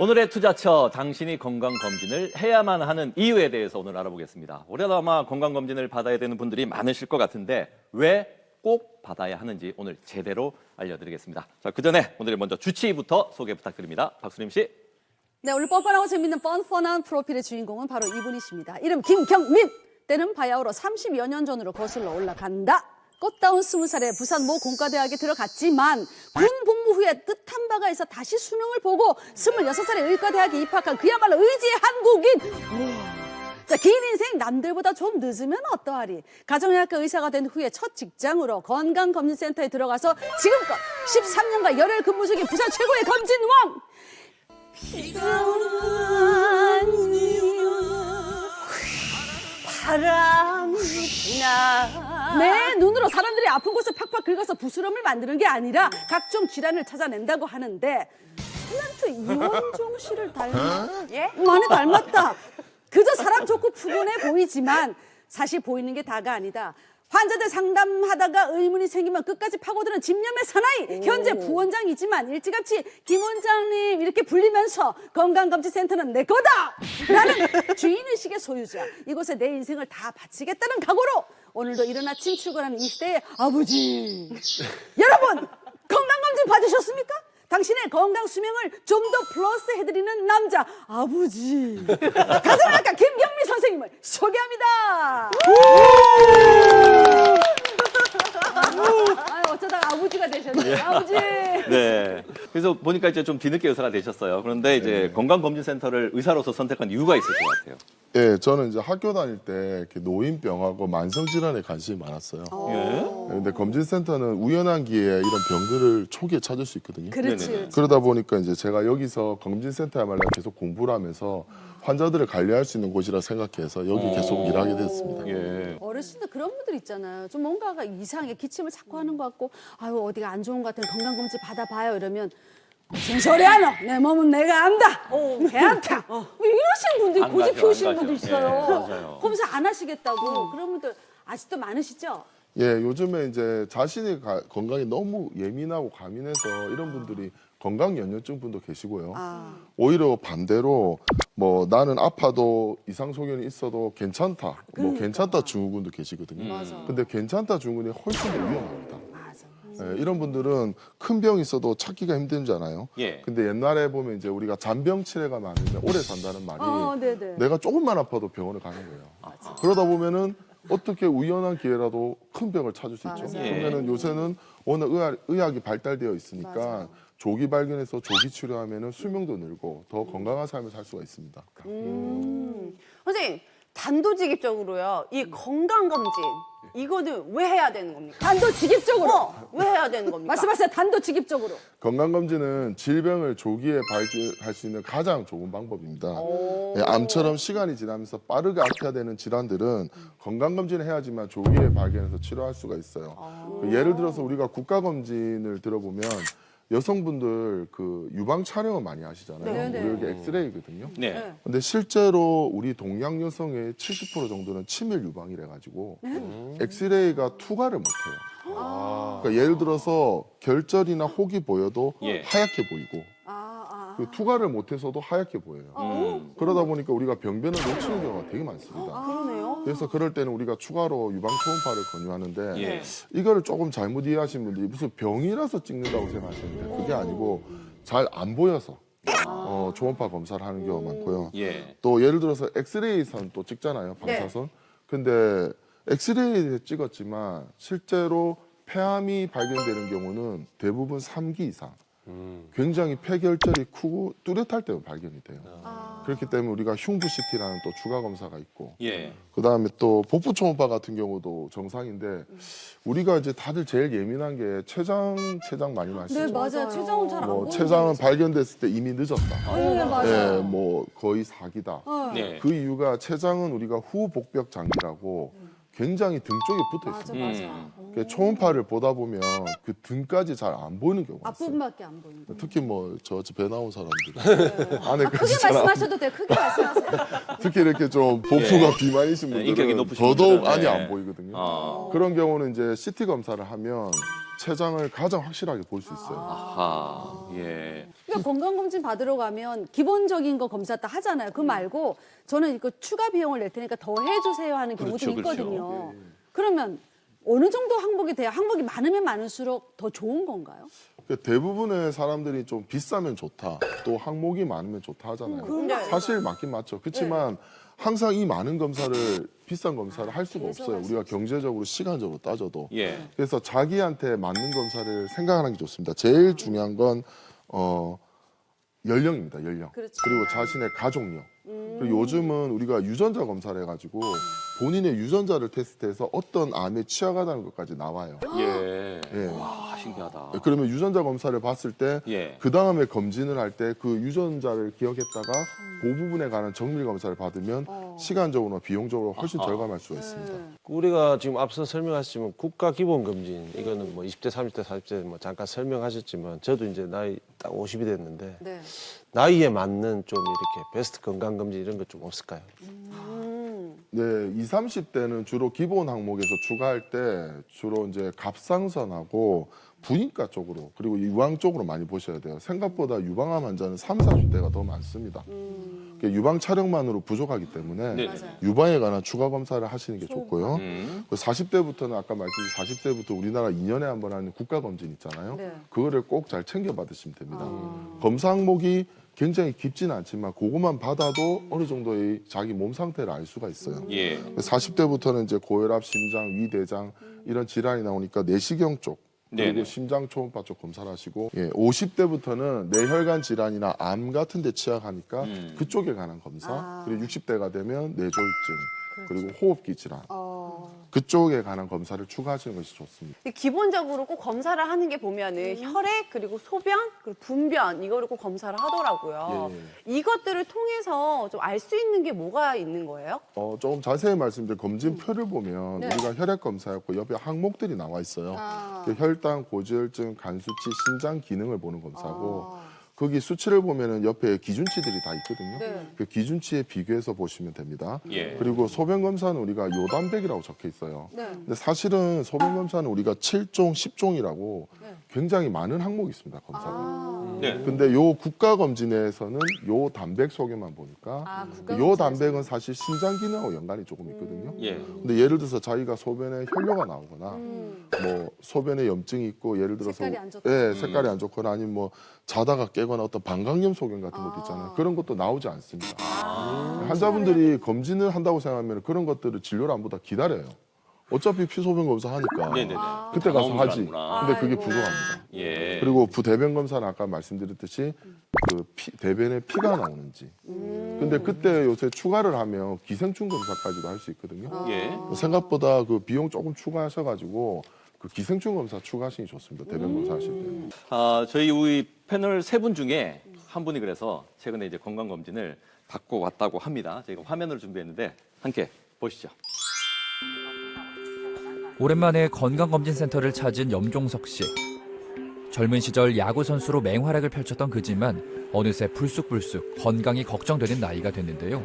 오늘의 투자처, 당신이 건강검진을 해야만 하는 이유에 대해서 오늘 알아보겠습니다. 올해도 아마 건강검진을 받아야 되는 분들이 많으실 것 같은데 왜 꼭 받아야 하는지 오늘 제대로 알려드리겠습니다. 자, 그 전에 오늘의 먼저 주치의부터 소개 부탁드립니다. 박수림 씨. 네, 오늘 뻔뻔하고 재밌는 뻔뻔한 프로필의 주인공은 바로 이분이십니다. 이름 김경민! 때는 바야흐로 30여 년 전으로 거슬러 올라간다. 꽃다운 20살에 부산 모 공과대학에 들어갔지만 군 복무 후에 뜻한 바가 있어 다시 수능을 보고 26살에 의과대학에 입학한 그야말로 의지의 한국인. 자, 긴 인생 남들보다 좀 늦으면 어떠하리. 가정의학과 의사가 된 후에 첫 직장으로 건강검진센터에 들어가서 지금껏 13년간 열혈 근무 중인 부산 최고의 검진왕. 비가 오니 바람이 부나. 네, 눈으로 사람들이 아픈 곳을 팍팍 긁어서 부스럼을 만드는 게 아니라 각종 질환을 찾아낸다고 하는데 탤런트 이원종 씨를 예? 많이 닮았다. 그저 사람 좋고 푸근해 보이지만 사실 보이는 게 다가 아니다. 환자들 상담하다가 의문이 생기면 끝까지 파고드는 집념의 사나이. 현재 부원장이지만 일찌감치 김 원장님 이렇게 불리면서 건강검진센터는 내 거다 라는 주인의식의 소유자. 이곳에 내 인생을 다 바치겠다는 각오로 오늘도 이른 아침 출근하는 이 시대의 아버지. 여러분, 건강검진 받으셨습니까? 당신의 건강 수명을 좀 더 플러스 해드리는 남자 아버지 가정의학과 김경미 선생님을 소개합니다. 아유, 어쩌다가 아버지가 되셨네요. 아버지. 네. 그래서 보니까 이제 좀 뒤늦게 의사가 되셨어요. 그런데 이제 건강검진센터를 의사로서 선택한 이유가 있을 것 같아요. 예, 저는 이제 학교 다닐 때 이렇게 노인병하고 만성질환에 관심이 많았어요. 근데 검진센터는 우연한 기회에 이런 병들을 초기에 찾을 수 있거든요. 그렇지. 네네네. 그러다 보니까 이제 제가 여기서 검진센터야말로 계속 공부를 하면서 환자들을 관리할 수 있는 곳이라 생각해서 여기 계속 일하게 됐습니다. 예. 어르신들 그런 분들 있잖아요. 좀 뭔가가 이상해. 기침을 자꾸 하는 것 같고 아유 어디가 안 좋은 것 같은 건강검진 받아봐요 이러면 무슨 소리 하노? 내 몸은 내가 안다. 괜찮다. 뭐 이러시는 분들이 안 고집 가죠, 피우시는 안 가죠. 분도 있어요. 예, 맞아요. 검사 안 하시겠다고. 그런 분들 아직도 많으시죠? 예, 요즘에 이제 자신의 건강이 너무 예민하고 과민해서 이런 분들이 건강연료증 분도 계시고요. 오히려 반대로 뭐 나는 아파도 이상 소견이 있어도 괜찮다, 뭐 괜찮다 증후군도 계시거든요. 맞아. 근데 괜찮다 증후군이 훨씬 더 위험합니다. 맞아. 예, 이런 분들은 큰 병 있어도 찾기가 힘들잖아요. 예. 근데 옛날에 보면 이제 우리가 잔병 치레가 많으면 오래 산다는 말이 네네. 내가 조금만 아파도 병원을 가는 거예요. 그러다 보면은 어떻게 우연한 기회라도 큰 병을 찾을 수 있죠. 맞아요. 그러면은 요새는 워낙 의학이 발달되어 있으니까 맞아요. 조기 발견해서 조기 치료하면은 수명도 늘고 더 건강한 삶을 살 수가 있습니다. 선생님, 단도직입적으로요. 이 건강검진 이거는 왜 해야 되는 겁니까? 단도직입적으로. 왜 해야 되는 겁니까? 말씀하세요. 단도직입적으로. 건강검진은 질병을 조기에 발견할 수 있는 가장 좋은 방법입니다. 예, 암처럼 시간이 지나면서 빠르게 악화되는 질환들은 건강검진을 해야지만 조기에 발견해서 치료할 수가 있어요. 예를 들어서 우리가 국가검진을 들어보면 여성분들 그 유방 촬영을 많이 하시잖아요. 네네. 우리 여기 엑스레이거든요. 네. 근데 실제로 우리 동양 여성의 70% 정도는 치밀 유방이래 가지고 엑스레이가 투과를 못 해요. 그러니까 예를 들어서 결절이나 혹이 보여도 예. 하얗게 보이고 그 투과를 못 해서도 하얗게 보여요. 그러다 보니까 우리가 병변을 놓치는 경우가 되게 많습니다. 그러네요. 그래서 그럴 때는 우리가 추가로 유방 초음파를 권유하는데 예. 이거를 조금 잘못 이해하신 분들이 무슨 병이라서 찍는다고 생각하시는데 그게 아니고 잘 안 보여서 초음파 검사를 하는 경우가 많고요. 예. 또 예를 들어서 엑스레이선 또 찍잖아요, 방사선. 근데 엑스레이에 찍었지만 실제로 폐암이 발견되는 경우는 대부분 3기 이상. 굉장히 폐결절이 크고 뚜렷할 때만 발견이 돼요. 그렇기 때문에 우리가 흉부CT라는 또 추가 검사가 있고, 예. 그다음에 또 복부 초음파 같은 경우도 정상인데 우리가 이제 다들 제일 예민한 게 췌장 많이 마시죠. 네, 맞아요. 췌장은 잘 안 뭐 보이는 췌장은 발견됐을 때 이미 늦었다. 네, 맞아요. 예, 뭐 거의 사기다. 네. 그 이유가 췌장은 우리가 후복벽 장기라고 굉장히 등 쪽에 붙어 맞아, 있습니다. 맞아. 그 초음파를 보다 보면 그 등까지 잘 안 보이는 경우가 있어요. 앞부분밖에 안 보인다. 특히 뭐 저 배 나온 사람들 안에까지 크게 잘 안- 말씀하셔도 돼요. 크게 말씀하세요. 특히 이렇게 좀 복부가 비만이신 네, 인격이 분들은 높으신 더더욱 분들은, 안이 네. 안 보이거든요. 그런 경우는 이제 CT 검사를 하면 췌장을 가장 확실하게 볼 수 있어요. 아하. 예. 그러니까 보통 건강검진 받으러 가면 기본적인 거 검사 다 하잖아요. 그 말고 저는 이거 추가 비용을 낼 테니까 더 해주세요 하는 경우도 그렇죠, 있거든요. 그러면 어느 정도 항목이 돼야 항목이 많으면 많을수록 더 좋은 건가요? 대부분의 사람들이 좀 비싸면 좋다, 또 항목이 많으면 좋다 하잖아요. 네. 사실 맞긴 맞죠. 그렇지만 항상 이 많은 검사를 비싼 검사를 할 수가 계속 없어요. 할 수 우리가 경제적으로 시간적으로 따져도. 예. 그래서 자기한테 맞는 검사를 생각하는 게 좋습니다. 제일 중요한 건 연령입니다. 연령. 그렇죠. 그리고 자신의 가족력. 그리고 요즘은 우리가 유전자 검사를 해가지고 본인의 유전자를 테스트해서 어떤 암에 취약하다는 것까지 나와요. 예. 예. 와, 신기하다. 그러면 유전자 검사를 봤을 때 예. 그 다음에 검진을 할 때 그 유전자를 기억했다가 그 부분에 관한 정밀 검사를 받으면 시간적으로나 비용적으로 훨씬 절감할 수가 있습니다. 우리가 지금 앞서 설명하셨지만 국가 기본 검진 이거는 뭐 20대, 30대, 40대 뭐 잠깐 설명하셨지만 저도 이제 나이 딱 50이 됐는데 네. 나이에 맞는 좀 이렇게 베스트 건강 검진 이런 것 좀 없을까요? 네, 20, 30대는 주로 기본 항목에서 추가할 때 주로 이제 갑상선하고 부인과 쪽으로 그리고 유방 쪽으로 많이 보셔야 돼요. 생각보다 유방암 환자는 3, 40대가 더 많습니다. 유방 촬영만으로 부족하기 때문에 네. 맞아요. 유방에 관한 추가 검사를 하시는 게 좋고요. 음. 40대부터는 아까 말씀드린 40대부터 우리나라 2년에 한 번 하는 국가 검진 있잖아요. 네. 그거를 꼭 잘 챙겨 받으시면 됩니다. 검사 항목이 굉장히 깊지는 않지만 그것만 받아도 어느 정도의 자기 몸 상태를 알 수가 있어요. 예. 40대부터는 이제 고혈압, 심장, 위, 대장 이런 질환이 나오니까 내시경 쪽 그리고 네네. 심장 초음파 쪽 검사를 하시고 50대부터는 뇌혈관 질환이나 암 같은 데 취약하니까 그쪽에 관한 검사 그리고 60대가 되면 뇌졸중 그리고 호흡기 질환 그쪽에 관한 검사를 추가하시는 것이 좋습니다. 근데 기본적으로 꼭 검사를 하는 게 보면은 혈액 그리고 소변 그리고 분변 이거를 꼭 검사를 하더라고요. 이것들을 통해서 좀 알 수 있는 게 뭐가 있는 거예요? 조금 자세히 말씀드릴 검진표를 보면 네. 우리가 혈액 검사였고 옆에 항목들이 나와 있어요. 그 혈당, 고지혈증, 간 수치, 심장 기능을 보는 검사고 거기 수치를 보면은 옆에 기준치들이 다 있거든요. 네. 그 기준치에 비교해서 보시면 됩니다. 예. 그리고 소변 검사는 우리가 요단백이라고 적혀 있어요. 네. 근데 사실은 소변 검사는 우리가 7종, 10종이라고 굉장히 많은 항목이 있습니다. 검사가. 네. 근데 요 국가 검진에서는 요 단백 소견만 보니까 국가 요 단백은 사실 심장 기능하고 연관이 조금 있거든요. 예. 근데 예를 들어서 자기가 소변에 혈뇨가 나오거나 뭐 소변에 염증이 있고 예를 들어서 색깔이 안 좋다. 예, 색깔이 안 좋거나 아니면 뭐 자다가 깨거나 어떤 방광염 소견 같은 것도 있잖아요. 그런 것도 나오지 않습니다. 환자분들이 검진을 한다고 생각하면 그런 것들을 진료를 안 보다 기다려요. 어차피 피소변 검사 하니까 네네네. 그때 가서 경험을 하지. 하는구나. 근데 그게 아이고. 부족합니다. 예. 그리고 부대변 검사는 아까 말씀드렸듯이 그 대변에 피가 나오는지. 근데 그때 요새 추가를 하면 기생충 검사까지도 할 수 있거든요. 예. 생각보다 그 비용 조금 추가하셔가지고 그 기생충 검사 추가하시는 게 좋습니다. 대변 검사 하실 때. 저희 우리 패널 세 분 중에 한 분이 그래서 최근에 이제 건강 검진을 받고 왔다고 합니다. 저희가 화면을 준비했는데 함께 보시죠. 오랜만에 건강검진센터를 찾은 염종석 씨. 젊은 시절 야구 선수로 맹활약을 펼쳤던 그지만 어느새 불쑥불쑥 건강이 걱정되는 나이가 됐는데요.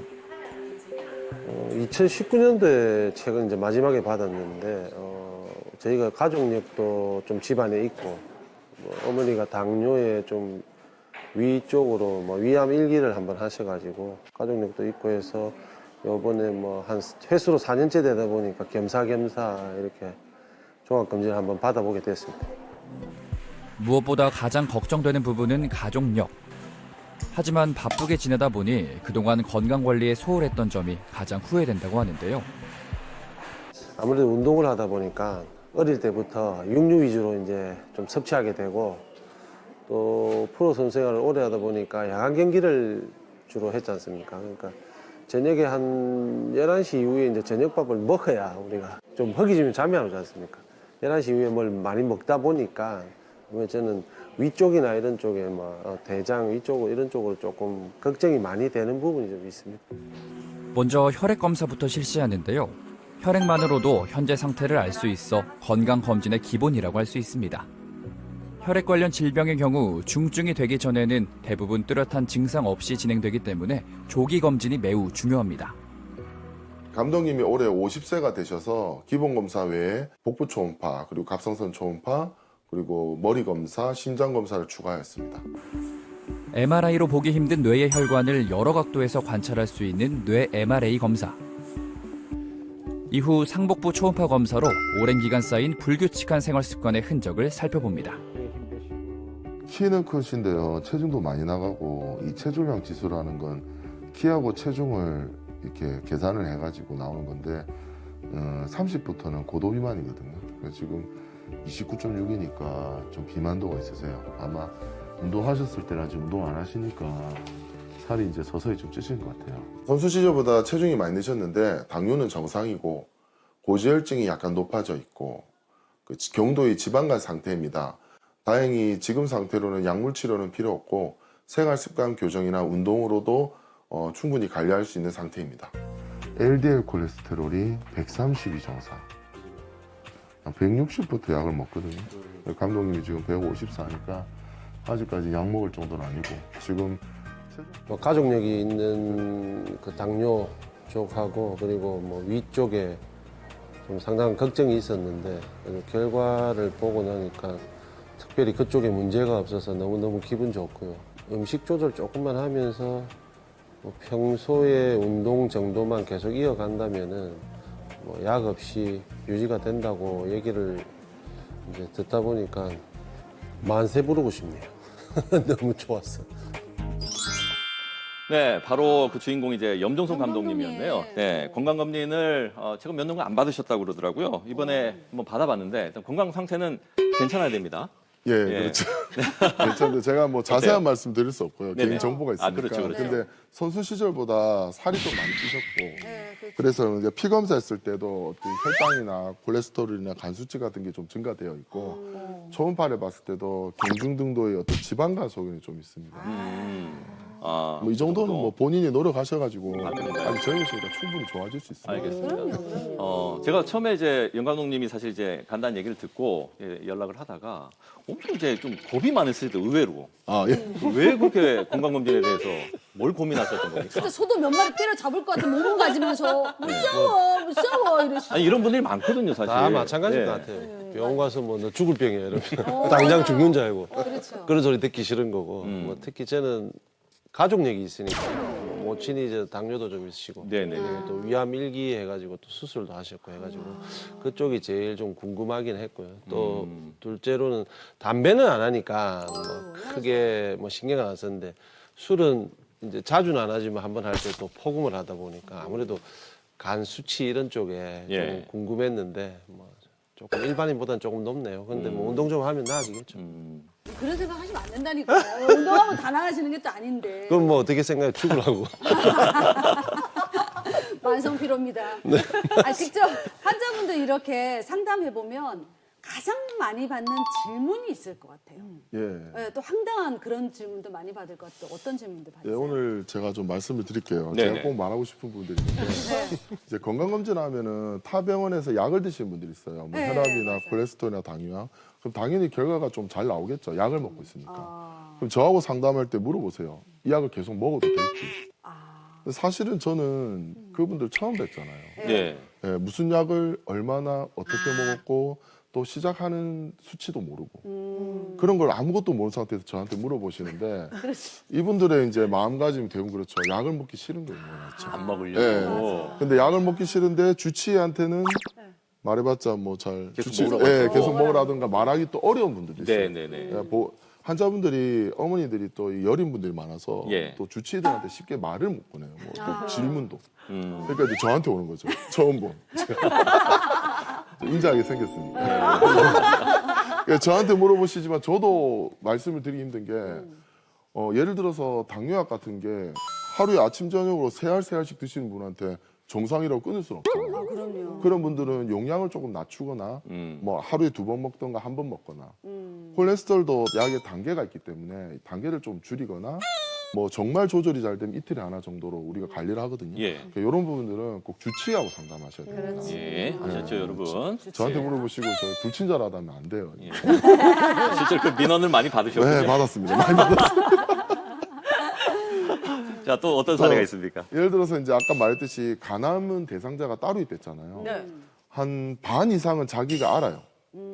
2019년도에 책을 이제 마지막에 받았는데 저희가 가족력도 좀 집안에 있고 뭐 어머니가 당뇨에 좀 위쪽으로 뭐 위암 1기를 한번 하셔가지고 가족력도 있고 해서 요번에 뭐 한 횟수로 4년째 되다 보니까 겸사겸사 이렇게 종합검진을 한번 받아보게 됐습니다. 무엇보다 가장 걱정되는 부분은 가족력. 하지만 바쁘게 지내다 보니 그동안 건강관리에 소홀했던 점이 가장 후회된다고 하는데요. 아무래도 운동을 하다 보니까 어릴 때부터 육류 위주로 이제 좀 섭취하게 되고 또 프로 선수 생활을 오래 하다 보니까 야간 경기를 주로 했지 않습니까? 그러니까 저녁에 한 11시 이후에 이제 저녁밥을 먹어야 우리가 좀 허기지면 잠이 안 오지 않습니까? 11시 이후에 뭘 많이 먹다 보니까 저는 위쪽이나 이런 쪽에 뭐 대장 위쪽 이런 쪽으로 조금 걱정이 많이 되는 부분이 좀 있습니다. 먼저 혈액 검사부터 실시하는데요. 혈액만으로도 현재 상태를 알 수 있어 건강검진의 기본이라고 할 수 있습니다. 혈액 관련 질병의 경우 중증이 되기 전에는 대부분 뚜렷한 증상 없이 진행되기 때문에 조기 검진이 매우 중요합니다. 감독님이 올해 50세가 되셔서 기본 검사 외에 복부 초음파 그리고 갑상선 초음파 그리고 머리 검사, 심장 검사를 추가했습니다. MRI로 보기 힘든 뇌의 혈관을 여러 각도에서 관찰할 수 있는 뇌 MRA 검사. 이후 상복부 초음파 검사로 오랜 기간 쌓인 불규칙한 생활 습관의 흔적을 살펴봅니다. 키는 크신데요. 체중도 많이 나가고 이 체중량 지수라는 건 키하고 체중을 이렇게 계산을 해가지고 나오는 건데 30부터는 고도 비만이거든요. 그래서 지금 29.6이니까 좀 비만도가 있으세요. 아마 운동하셨을 때나 지금 운동 안 하시니까 살이 이제 서서히 좀 찌신 것 같아요. 선수 시절보다 체중이 많이 느셨는데 당뇨는 정상이고 고지혈증이 약간 높아져 있고 그 경도의 지방간 상태입니다. 다행히 지금 상태로는 약물 치료는 필요 없고 생활 습관 교정이나 운동으로도 충분히 관리할 수 있는 상태입니다. LDL 콜레스테롤이 130이 정상. 160부터 약을 먹거든요. 감독님이 지금 154니까 아직까지 약 먹을 정도는 아니고 지금 뭐 가족력이 있는 그 당뇨 쪽하고 그리고 뭐 위쪽에 좀 상당한 걱정이 있었는데 결과를 보고 나니까 특별히 그쪽에 문제가 없어서 너무너무 기분 좋고요. 음식 조절 조금만 하면서 뭐 평소에 운동 정도만 계속 이어간다면은 뭐 약 없이 유지가 된다고 얘기를 이제 듣다 보니까 만세 부르고 싶네요. 너무 좋았어. 네, 바로 그 주인공이 이제 염정선 감독님. 감독님이었네요. 네, 건강검진을 최근 몇 년간 안 받으셨다고 그러더라고요. 이번에 한번 받아봤는데 일단 건강 상태는 괜찮아야 됩니다. 예, 그렇죠. 괜찮은데 제가 뭐 자세한 말씀 드릴 수 없고요. 네네. 개인 정보가 있으니까. 아, 그렇죠, 그렇죠. 근데 선수 시절보다 살이 좀 많이 찌셨고 네, 그렇죠. 그래서 이제 피 검사했을 때도 어떤 혈당이나 콜레스테롤이나 간 수치 같은 게 좀 증가되어 있고 초음파를 봤을 때도 경중등도의 어떤 지방간 소견이 좀 있습니다. 아, 뭐 이 정도는 뭐 본인이 노력하셔가지고 아, 그런가요? 아직 젊으시니까 충분히 좋아질 수 있습니다. 알겠습니다. 제가 처음에 이제 영 감독님이 사실 이제 간단한 얘기를 듣고 연락을 하다가 엄청 이제 좀 겁이 많으실 때 의외로 아, 예. 왜 그렇게 건강검진에 대해서 뭘 고민하셨던 겁니까? 진짜 소도 몇 마리 때려잡을 것 같은 몸을 가지면서 무서워 이러시고. 아니 이런 분들이 많거든요, 사실. 다 마찬가지일 네. 것 같아요. 병원 가서 뭐 너 죽을 병이야 이러면 당장 죽는 줄 알고 그렇죠. 그런 소리 듣기 싫은 거고 뭐 특히 저는 가족력이 있으니까 뭐 모친이 이제 당뇨도 좀 있으시고 네네. 그리고 또 위암 일기 해가지고 또 수술도 하셨고 해가지고 그쪽이 제일 좀 궁금하긴 했고요. 또 둘째로는 담배는 안 하니까 뭐 크게 뭐 신경 안 썼는데 술은 이제 자주는 안 하지만 한 번 할 때 또 폭음을 하다 보니까 아무래도 간 수치 이런 쪽에 예. 좀 궁금했는데 뭐 조금 일반인보다는 조금 높네요. 근데 뭐 운동 좀 하면 나아지겠죠. 그런 생각 하시면 안 된다니까요. 운동하면 다 나아지는 게 또 아닌데. 그럼 뭐 어떻게 생각해? 죽으라고. 만성 피로입니다. 네. 직접 환자분들 이렇게 상담해 보면 가장 많이 받는 질문이 있을 것 같아요. 예. 네, 또 황당한 그런 질문도 많이 받을 것 같아요. 어떤 질문들 예, 받으세요? 오늘 제가 좀 말씀을 드릴게요. 네네. 제가 꼭 말하고 싶은 부분들이 있는데 이제 건강검진 하면은 타 병원에서 약을 드시는 분들이 있어요. 뭐 네, 혈압이나 맞아요. 콜레스테롤이나 당뇨. 그럼 당연히 결과가 좀 잘 나오겠죠. 약을 먹고 있으니까. 아. 그럼 저하고 상담할 때 물어보세요. 이 약을 계속 먹어도 될지. 근데 사실은 저는 그분들 처음 뵀잖아요. 네. 예, 무슨 약을 얼마나 어떻게 먹었고 또 시작하는 수치도 모르고 그런 걸 아무것도 모르는 상태에서 저한테 물어보시는데 이분들의 이제 마음가짐이 대부분 그렇죠. 약을 먹기 싫은 거예요. 그렇죠. 안 먹으려고. 근데 약을 먹기 싫은데 주치의한테는 말해봤자 뭐 잘 계속 먹으라고 하죠. 계속 먹으라든가 말하기 또 어려운 분들도 있어요. 네네네. 예, 환자분들이 어머니들이 또 이 여린 분들이 많아서 예. 또 주치의들한테 쉽게 말을 못 꺼내요. 뭐 또 질문도. 음. 그러니까 이제 저한테 오는 거죠. 처음 본. 인자하게 생겼습니다. 그러니까 저한테 물어보시지만 저도 말씀을 드리기 힘든 게 예를 들어서 당뇨약 같은 게 하루에 아침 저녁으로 3알 드시는 분한테 정상이라고 끊을 수는 없잖아요. 그럼요. 그런 분들은 용량을 조금 낮추거나 뭐 하루에 2번 먹던가 1번 먹거나 콜레스테롤도 약에 단계가 있기 때문에 단계를 좀 줄이거나 뭐 정말 조절이 잘 되면 이틀에 하나 정도로 우리가 관리를 하고든요. 예. 그러니까 이런 부분들은 꼭 주치의하고 상담하셔야 돼요. 그렇지. 예, 아셨죠, 여러분? 저한테 물어보시고 저 불친절하다면 안 돼요. 예. 실제로 그 민원을 많이 받으셨군요. 네, 받았습니다. 많이 받았습니다. 자, 또 어떤 사례가 있습니까? 예를 들어서 이제 아까 말했듯이 간암은 대상자가 따로 있댔잖아요. 네. 한 반 이상은 자기가 알아요.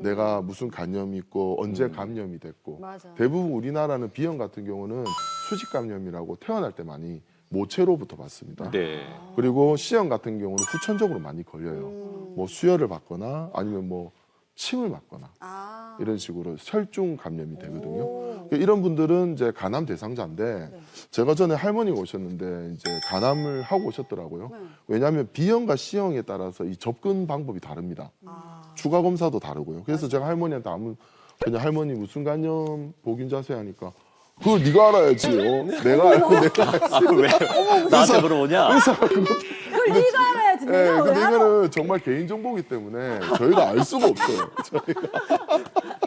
내가 무슨 간염이 있고 언제 감염이 됐고 맞아. 대부분 우리나라는 비염 같은 경우는 수직 감염이라고 태어날 때 많이 모체로부터 받습니다. 네. 그리고 C형 같은 경우는 후천적으로 많이 걸려요. 뭐 수혈을 받거나 아니면 뭐 침을 맞거나 아. 이런 식으로 혈중 감염이 되거든요. 그러니까 이런 분들은 이제 간암 대상자인데 제가 전에 할머니가 오셨는데 이제 간암을 하고 오셨더라고요. 왜냐하면 B형과 C형에 따라서 이 접근 방법이 다릅니다. 추가 검사도 다르고요. 그래서 제가 할머니한테 그냥 할머니 무슨 간염 보균자세 하니까 그걸 네가 알아야지요. 내가 알고 내가 알지. 왜 나한테 물어보냐? 그걸 네가 알아야지. 네, 내가 왜 근데 알아? 이거는 정말 개인 정보이기 때문에 저희가 알 수가 없어요.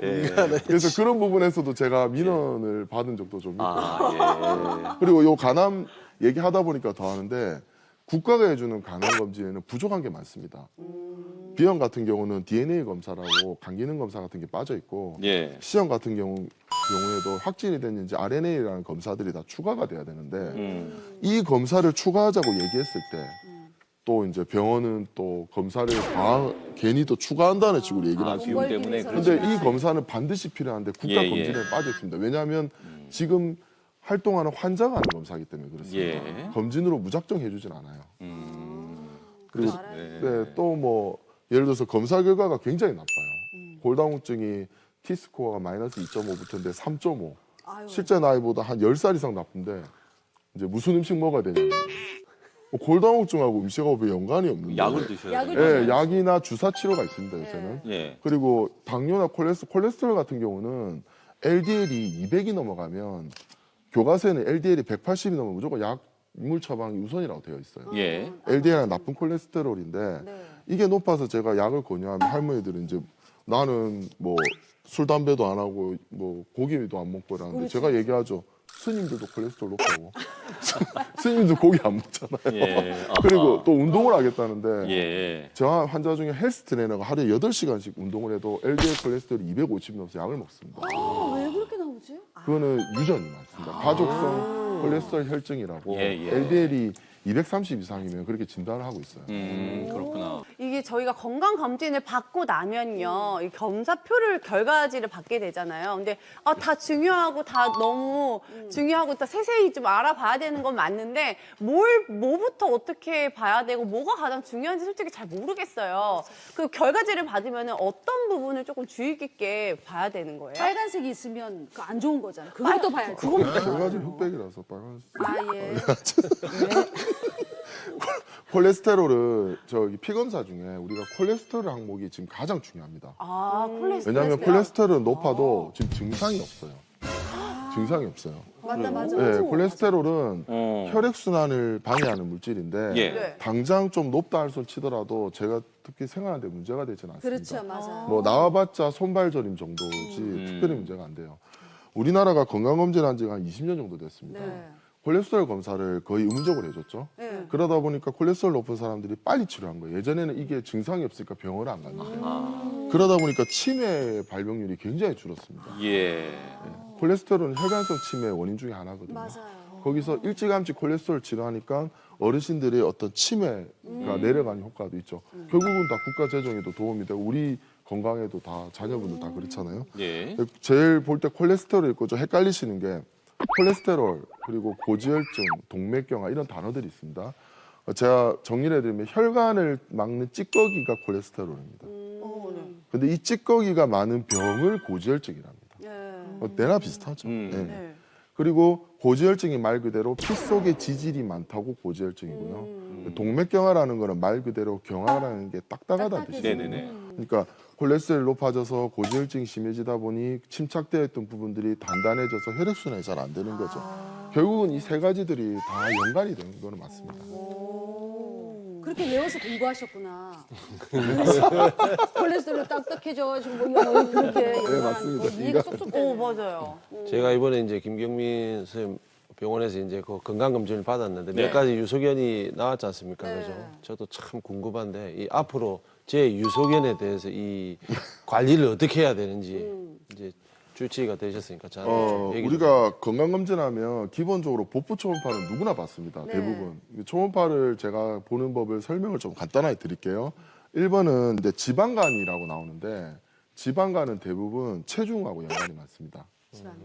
예. 그래서 그런 부분에서도 제가 민원을 받은 적도 좀 있고. 아, 그리고 요 간암 얘기하다 보니까 더 하는데 국가가 해주는 간암 검진에는 부족한 게 많습니다. B형 같은 경우는 DNA 검사라고 간 기능 검사 같은 게 빠져 있고 예. C형 같은 경우에도 확진이 됐는지 RNA라는 검사들이 다 추가가 돼야 되는데 이 검사를 추가하자고 얘기했을 때 또 이제 병원은 또 검사를 괜히 또 추가한다는 식으로 얘기를 아, 하시고 비용 때문에. 근데 그렇죠. 이 검사는 반드시 필요한데 국가 예, 예. 검진에 빠져 있습니다. 왜냐하면 지금 활동하는 환자가 하는 검사이기 때문에 그렇습니다. 예. 검진으로 무작정 해주진 않아요. 그리고 네. 네, 또 뭐 예를 들어서 검사 결과가 굉장히 나빠요. 골다공증이 T스코어가 마이너스 2.5부터인데 3.5. 아유. 실제 나이보다 한 10살 이상 나쁜데 이제 무슨 음식 먹어야 되냐면 골다공증하고 음식하고 별 연관이 없는데 약을 드셔야 약을 돼요. 예, 약이나 주사 치료가 있습니다 요새는. 예. 그리고 당뇨나 콜레스테롤 같은 경우는 LDL이 200이 넘어가면 교과서에는 LDL이 180이 넘으면 무조건 약물 처방이 우선이라고 되어 있어요. 예. LDL은 나쁜 콜레스테롤인데 이게 높아서 제가 약을 권유하면 할머니들은 이제 나는 뭐 술 담배도 안 하고 뭐 고기도 안 먹고 이러는데 제가 얘기하죠. 스님들도 콜레스테롤 높다고. 스님들 고기 안 먹잖아요. 예. 아하. 그리고 또 운동을 하겠다는데 예. 저 환자 중에 헬스 트레이너가 하루에 8시간씩 운동을 해도 LDL 콜레스테롤이 250 넘어서 약을 먹습니다. 왜 그렇게 나오지? 그거는 유전이 많습니다. 가족성 콜레스테롤 혈증이라고 예, 예. LDL이 230 이상이면 그렇게 진단을 하고 있어요. 그렇구나. 이게 저희가 건강 검진을 받고 나면요, 이 검사표를 결과지를 받게 되잖아요. 근데 다 중요하고 다 너무 중요하고 다 세세히 좀 알아봐야 되는 건 맞는데 뭐부터 어떻게 봐야 되고 뭐가 가장 중요한지 솔직히 잘 모르겠어요. 그 결과지를 받으면 어떤 부분을 조금 주의 깊게 봐야 되는 거예요? 빨간색이 있으면 그 안 좋은 거잖아. 그것도 봐야지. 세 가지 흑백이라서 빨간색. 아 예. 콜레스테롤은 저기 피 검사 중에 우리가 콜레스테롤 항목이 지금 가장 중요합니다. 콜레스테롤. 왜냐하면 콜레스테롤은 높아도 지금 증상이 없어요. 증상이 없어요. 맞다 맞아. 네, 콜레스테롤은 어. 혈액 순환을 방해하는 물질인데 예. 네. 당장 좀 높다 할 손 치더라도 제가 특히 생활하는데 문제가 되지는 않습니다. 그렇죠 맞아. 뭐 나와봤자 손발저림 정도지 특별히 문제가 안 돼요. 우리나라가 건강검진한 지가 한 20년 정도 됐습니다. 네. 콜레스테롤 검사를 거의 의무적으로 해줬죠. 네. 그러다 보니까 콜레스테롤 높은 사람들이 빨리 치료한 거예요. 예전에는 이게 증상이 없으니까 병원을 안 갔는데 그러다 보니까 치매 발병률이 굉장히 줄었습니다. 예. 콜레스테롤은 혈관성 치매의 원인 중에 하나거든요. 맞아요. 거기서 일찌감치 콜레스테롤 치료하니까 어르신들의 어떤 치매가 내려가는 효과도 있죠. 결국은 다 국가 재정에도 도움이 되고 우리 건강에도 다 자녀분들 다 그렇잖아요. 예. 제일 볼 때 콜레스테롤 있고 좀 헷갈리시는 게 콜레스테롤 그리고 고지혈증, 동맥경화 이런 단어들이 있습니다. 제가 정리를 해드리면 혈관을 막는 찌꺼기가 콜레스테롤입니다. 근데 이 찌꺼기가 많은 병을 고지혈증이랍니다. 내나 비슷하죠. 네. 네. 그리고 고지혈증이 말 그대로 피 속에 지질이 많다고 고지혈증이고요. 동맥경화라는 거는 말 그대로 경화라는 게 딱딱하다는 뜻이에요. 네네네. 그러니까 콜레스테롤이 높아져서 고지혈증이 심해지다 보니 침착되어 있던 부분들이 단단해져서 혈액순환이 잘 안 되는 거죠. 결국은 이 세 가지들이 다 연관이 되는 거는 맞습니다. 그렇게 외워서 공부하셨구나. 그래서 콜레스테롤 딱딱해져가지고 뭐 이런 그렇게 맞습니다. 이해가 쏙쏙 되네. 맞아요. 제가 이번에 이제 김경민 선생님 병원에서 이제 그 건강검진을 받았는데 네. 몇 가지 유소견이 나왔지 않습니까? 그죠? 저도 참 궁금한데 이 앞으로 제 유소견에 대해서 이 관리를 어떻게 해야 되는지 이제 주치의가 되셨으니까 저한테 좀 얘기 좀 우리가 건강검진하면 기본적으로 복부 초음파는 누구나 받습니다. 대부분. 초음파를 제가 보는 법을 설명을 좀 간단하게 드릴게요. 1번은 이제 지방간이라고 나오는데 지방간은 대부분 체중하고 연관이 많습니다.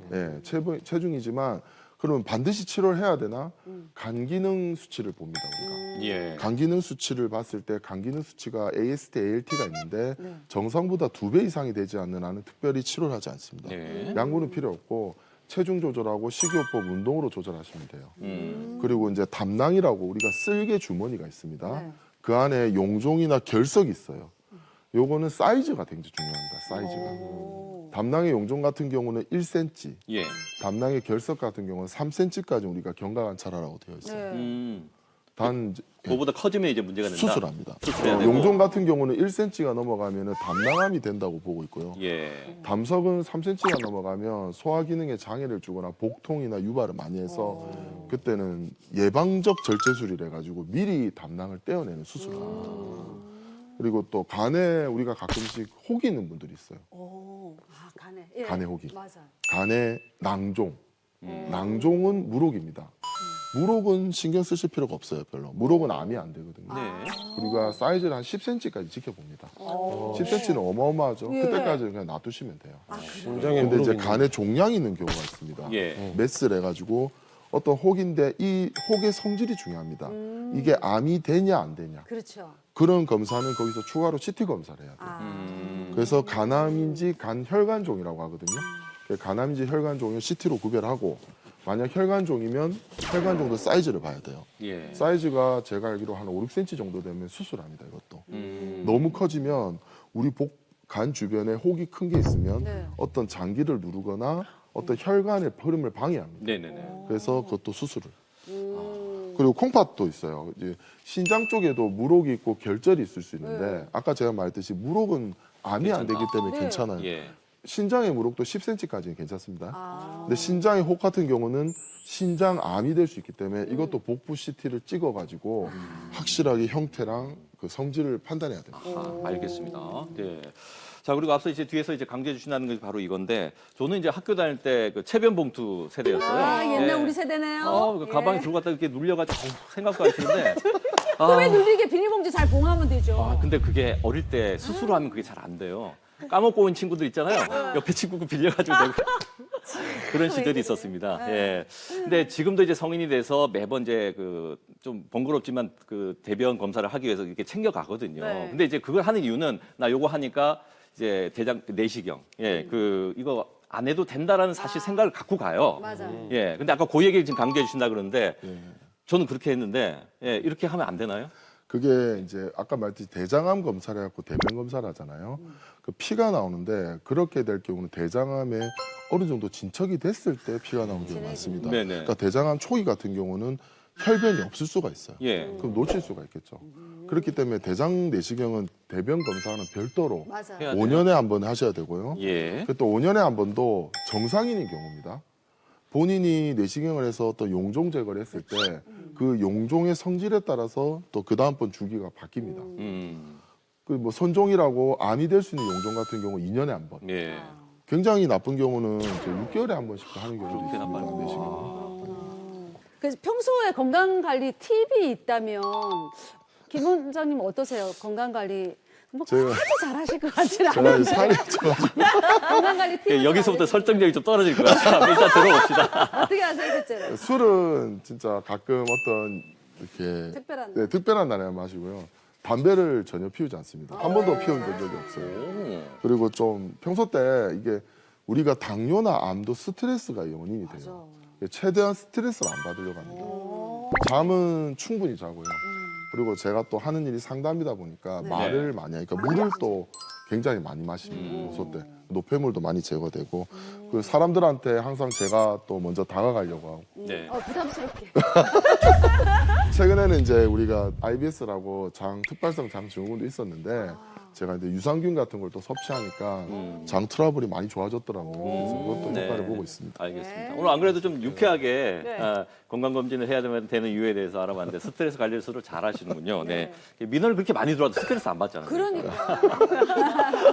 네, 체중이지만 그러면 반드시 치료를 해야 되나? 간 기능 수치를 봅니다, 우리가. 예. 간 기능 수치를 봤을 때 간 기능 수치가 AST, ALT가 있는데 정상보다 2배 이상이 되지 않는 한은 특별히 치료를 하지 않습니다. 네. 약물은 필요 없고 체중 조절하고 식이요법 운동으로 조절하시면 돼요. 그리고 이제 담낭이라고 우리가 쓸개 주머니가 있습니다. 네. 그 안에 용종이나 결석이 있어요. 요거는 사이즈가 굉장히 중요합니다. 사이즈가. 담낭의 용종 같은 경우는 1cm, 예. 담낭의 결석 같은 경우는 3cm까지 우리가 경과관찰하라고 되어 있어요. 네. 단 이제 그거보다 커지면 이제 문제가 된다. 수술합니다. 수술해야 되고. 용종 같은 경우는 1cm가 넘어가면 담낭암이 된다고 보고 있고요. 예. 담석은 3cm가 넘어가면 소화 기능에 장애를 주거나 복통이나 유발을 많이 해서 그때는 예방적 절제술이라 해가지고 미리 담낭을 떼어내는 수술을 합니다. 그리고 또 간에 우리가 가끔씩 혹이 있는 분들이 있어요. 아, 간에. 예. 간에 혹이. 맞아. 간에 낭종. 낭종은 무록입니다. 무록은 신경 쓰실 필요가 없어요, 별로. 무록은 암이 안 되거든요. 네. 우리가 사이즈를 한 10cm까지 지켜봅니다. 10cm는 어마어마하죠. 그때까지는 그냥 놔두시면 돼요. 심장에 근데 이제 무릎이 간에 종양이 있는 경우가 있습니다. 예. 메스를 해가지고 어떤 혹인데 이 혹의 성질이 중요합니다. 이게 암이 되냐 안 되냐. 그렇죠. 그런 검사는 거기서 추가로 CT 검사를 해야 돼요. 아. 그래서 간암인지 간혈관종이라고 하거든요. 간암인지 혈관종을 CT로 구별하고 만약 혈관종이면 혈관종도 사이즈를 봐야 돼요. 예. 사이즈가 제가 알기로 한 5, 6cm 정도 되면 수술합니다. 이것도. 음. 너무 커지면 우리 간 주변에 혹이 큰 게 있으면 네. 어떤 장기를 누르거나 어떤 혈관의 흐름을 방해합니다. 네네네. 그래서 그것도 수술을. 그리고 콩팥도 있어요. 이제 신장 쪽에도 무록이 있고 결절이 있을 수 있는데 아까 제가 말했듯이 무록은 암이 안 되기 때문에 네. 괜찮아요. 예. 신장의 무록도 10cm까지는 괜찮습니다. 아. 근데 신장의 혹 같은 경우는 신장암이 될 수 있기 때문에 이것도 복부 CT를 찍어가지고 확실하게 형태랑 그 성질을 판단해야 됩니다. 아, 알겠습니다. 네. 자, 그리고 앞서 이제 뒤에서 이제 강조해 주신다는 게 바로 이건데, 저는 이제 학교 다닐 때 그 채변 봉투 세대였어요. 아, 옛날 예. 우리 세대네요. 그 가방에 들고 갔다 이렇게 눌려가지고 어우, 생각도 안 드는데. 왜 눌리게 비닐봉지 잘 봉하면 되죠. 아, 근데 그게 어릴 때 스스로 하면 그게 잘 안 돼요. 까먹고 온 친구들 있잖아요. 옆에 친구 거 빌려가지고 내고 그런 시절이 있었습니다. 예. 근데 지금도 이제 성인이 돼서 매번 이제 그 좀 번거롭지만 그 대변 검사를 하기 위해서 이렇게 챙겨가거든요. 네. 근데 이제 그걸 하는 이유는 나 요거 하니까 이제 대장 내시경, 예, 그 이거 안 해도 된다라는 사실 생각을 갖고 가요. 맞아. 예. 근데 아까 그 얘기를 지금 강조해 주신다 그러는데 저는 그렇게 했는데 예, 이렇게 하면 안 되나요? 그게 이제 아까 말했듯이 대장암 검사를 해갖고 대변 검사를 하잖아요. 그 피가 나오는데 그렇게 될 경우는 대장암에 어느 정도 진척이 됐을 때 피가 나오는 경우가 많습니다. 네네. 그러니까 대장암 초기 같은 경우는 혈변이 없을 수가 있어요. 예. 그럼 놓칠 수가 있겠죠. 그렇기 때문에 대장 내시경은 대변 검사는 별도로 맞아. 해야 돼요. 5년에 한 번 하셔야 되고요. 예. 또 5년에 한 번도 정상인인 경우입니다. 본인이 내시경을 해서 또 용종 제거를 했을 때 그 용종의 성질에 따라서 또 그 다음번 주기가 바뀝니다. 그 뭐 선종이라고 암이 될 수 있는 용종 같은 경우 2년에 한 번. 예. 굉장히 나쁜 경우는 이제 6개월에 한 번씩 하는 경우도 그렇게 있습니다. 나빠요? 내시경. 그래서 평소에 건강관리 팁이 있다면 김 원장님 어떠세요? 건강관리 뭐 제가- 아주 잘하실 것 같지는 제가 않은데 살이 쪄가지고 건강관리 팁 예, 여기서부터 설득력이 좀 떨어질 것 같아요. 일단 들어봅시다. 어떻게 하세요, 실제로? 술은 진짜 가끔 어떤 이렇게 특별한 네, 특별한 날에 마시고요. 담배를 전혀 피우지 않습니다. 한 번도 피운 적이 없어요. 그리고 좀 평소 때 이게 우리가 당뇨나 암도 스트레스가 원인이 돼요. 최대한 스트레스를 안 받으려고 합니다. 잠은 충분히 자고요. 그리고 제가 또 하는 일이 상담이다 보니까 말을 많이 하니까 물을 또 굉장히 많이 마십니다. 평소 때 노폐물도 많이 제거되고 그 사람들한테 항상 제가 또 먼저 다가가려고 하고 네. 부담스럽게. 최근에는 이제 우리가 IBS라고 특발성 장 증후군도 있었는데 제가 이제 유산균 같은 걸 또 섭취하니까 장 트러블이 많이 좋아졌더라고요. 그래서 그것도 네. 효과를 보고 있습니다. 알겠습니다. 오늘 안 그래도 좀 유쾌하게 네. 건강검진을 해야 되는 이유에 대해서 알아봤는데 스트레스 관리를 잘 하시는군요. 네. 민원을 그렇게 많이 들어와도 스트레스 안 받잖아요. 그러니까.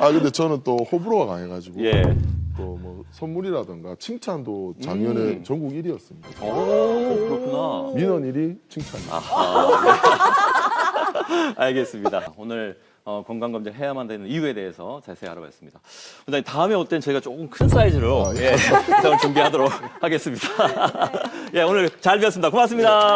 아 근데 저는 또 호불호가 강해가지고 예. 또 뭐 선물이라든가 칭찬도 작년에 전국 1위였습니다. 오, 그렇구나. 민원 1위, 칭찬 1위. 알겠습니다. 오늘 건강검진 해야만 되는 이유에 대해서 자세히 알아봤습니다. 원장님 다음에 올 땐 저희가 조금 큰 사이즈로 예, 영상을 준비하도록 하겠습니다. 예, 오늘 잘 배웠습니다. 고맙습니다.